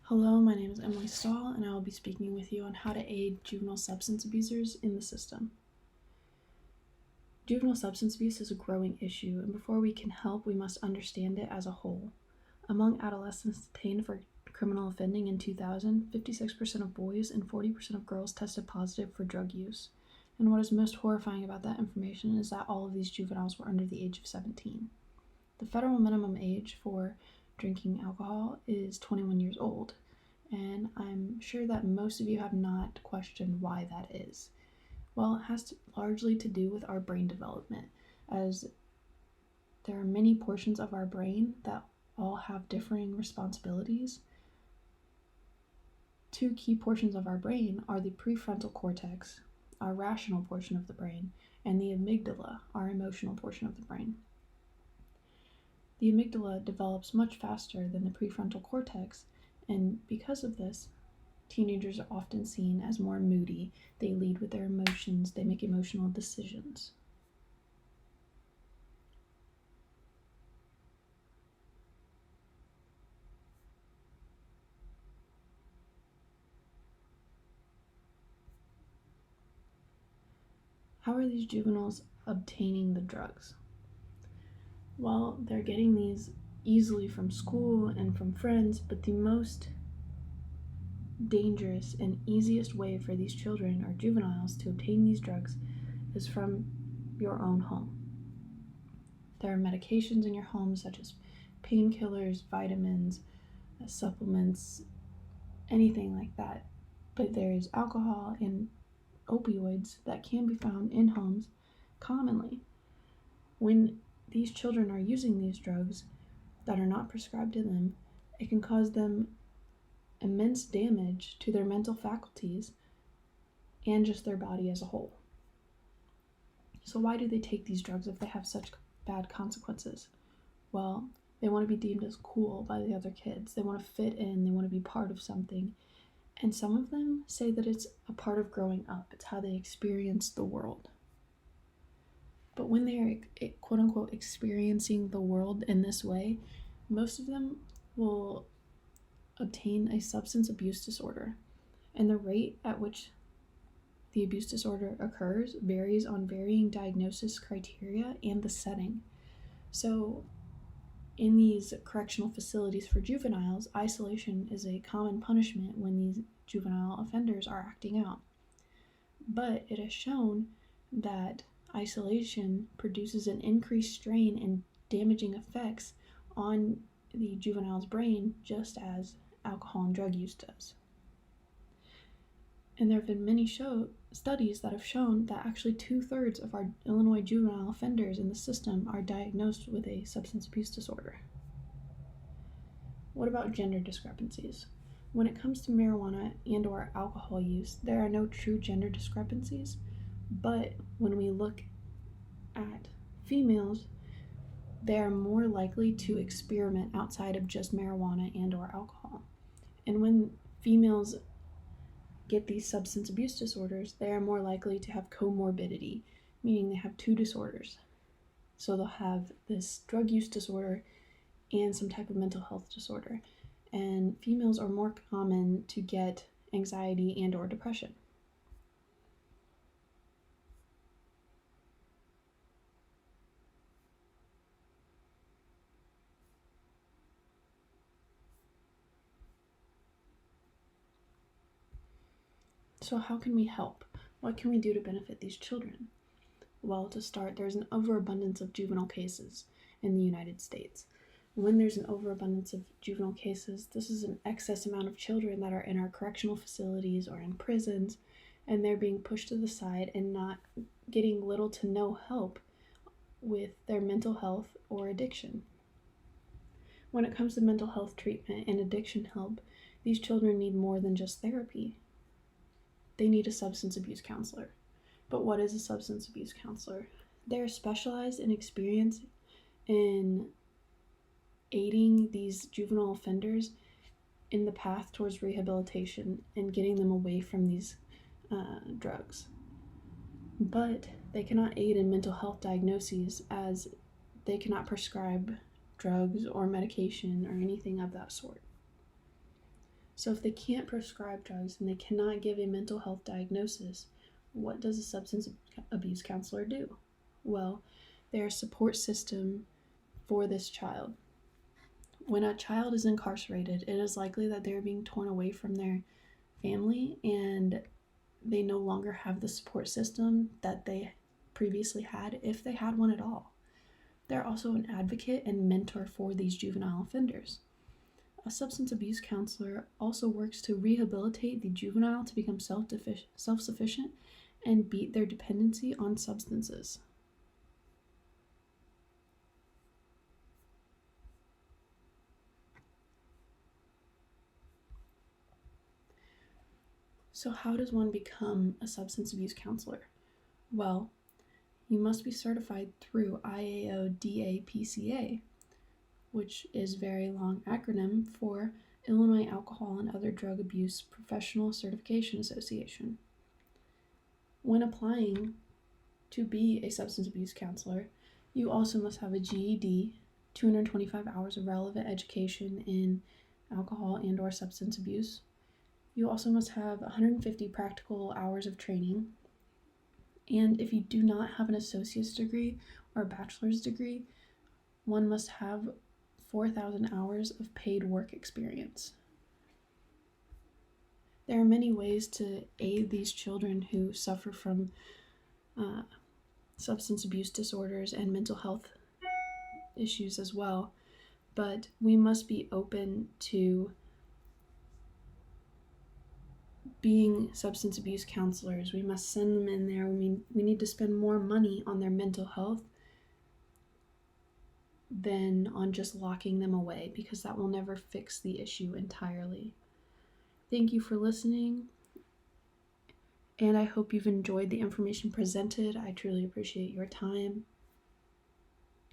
Hello, my name is Emily Stahl, and I will be speaking with you on how to aid juvenile substance abusers in the system. Juvenile substance abuse is a growing issue, and before we can help, we must understand it as a whole. Among adolescents detained for criminal offending in 2000, 56% of boys and 40% of girls tested positive for drug use. And what is most horrifying about that information is that all of these juveniles were under the age of 17. The federal minimum age for drinking alcohol is 21 years old, and I'm sure that most of you have not questioned why that is. Well, it has largely to do with our brain development, as there are many portions of our brain that all have differing responsibilities. Two key portions of our brain are the prefrontal cortex, our rational portion of the brain, and the amygdala, our emotional portion of the brain. The amygdala develops much faster than the prefrontal cortex, and because of this, teenagers are often seen as more moody. They lead with their emotions, they make emotional decisions. How are these juveniles obtaining the drugs? Well, they're getting these easily from school and from friends, but the most dangerous and easiest way for these children or juveniles to obtain these drugs is from your own home. There are medications in your home such as painkillers, vitamins, supplements, anything like that. But there is alcohol and opioids that can be found in homes commonly. When these children are using these drugs that are not prescribed to them, it can cause them immense damage to their mental faculties and just their body as a whole. So why do they take these drugs if they have such bad consequences? Well, they want to be deemed as cool by the other kids. They want to fit in, they want to be part of something. And some of them say that it's a part of growing up. It's how they experience the world. But when they are quote unquote experiencing the world in this way, most of them will obtain a substance abuse disorder. And the rate at which the abuse disorder occurs varies on varying diagnosis criteria and the setting. So in these correctional facilities for juveniles, isolation is a common punishment when these juvenile offenders are acting out. But it is shown that isolation produces an increased strain and damaging effects on the juvenile's brain, just as alcohol and drug use does. And there have been many studies that have shown that actually 2/3 of our Illinois juvenile offenders in the system are diagnosed with a substance abuse disorder. What about gender discrepancies? When it comes to marijuana and/or alcohol use, there are no true gender discrepancies, but when we look at females, they are more likely to experiment outside of just marijuana and/or alcohol. And when females get these substance abuse disorders, they are more likely to have comorbidity, meaning they have two disorders. So they'll have this drug use disorder and some type of mental health disorder. And females are more common to get anxiety and/or depression. So how can we help? What can we do to benefit these children? Well, to start, there's an overabundance of juvenile cases in the United States. When there's an overabundance of juvenile cases, this is an excess amount of children that are in our correctional facilities or in prisons, and they're being pushed to the side and not getting little to no help with their mental health or addiction. When it comes to mental health treatment and addiction help, these children need more than just therapy. They need a substance abuse counselor. But what is a substance abuse counselor? They're specialized in experience in aiding these juvenile offenders in the path towards rehabilitation and getting them away from these drugs. But they cannot aid in mental health diagnoses, as they cannot prescribe drugs or medication or anything of that sort. So if they can't prescribe drugs and they cannot give a mental health diagnosis, what does a substance abuse counselor do? Well, they're a support system for this child. When a child is incarcerated, it is likely that they're being torn away from their family and they no longer have the support system that they previously had, if they had one at all. They're also an advocate and mentor for these juvenile offenders. A substance abuse counselor also works to rehabilitate the juvenile to become self-sufficient and beat their dependency on substances. So how does one become a substance abuse counselor? Well, you must be certified through IAO-DAPCA, which is a very long acronym for Illinois Alcohol and Other Drug Abuse Professional Certification Association. When applying to be a substance abuse counselor, you also must have a GED, 225 hours of relevant education in alcohol and or substance abuse. You also must have 150 practical hours of training. And if you do not have an associate's degree or a bachelor's degree, one must have 4,000 hours of paid work experience. There are many ways to aid these children who suffer from substance abuse disorders and mental health issues as well, but we must be open to being substance abuse counselors. We must send them in there. We need to spend more money on their mental health than on just locking them away, because that will never fix the issue entirely. Thank you for listening, and I hope you've enjoyed the information presented. I truly appreciate your time.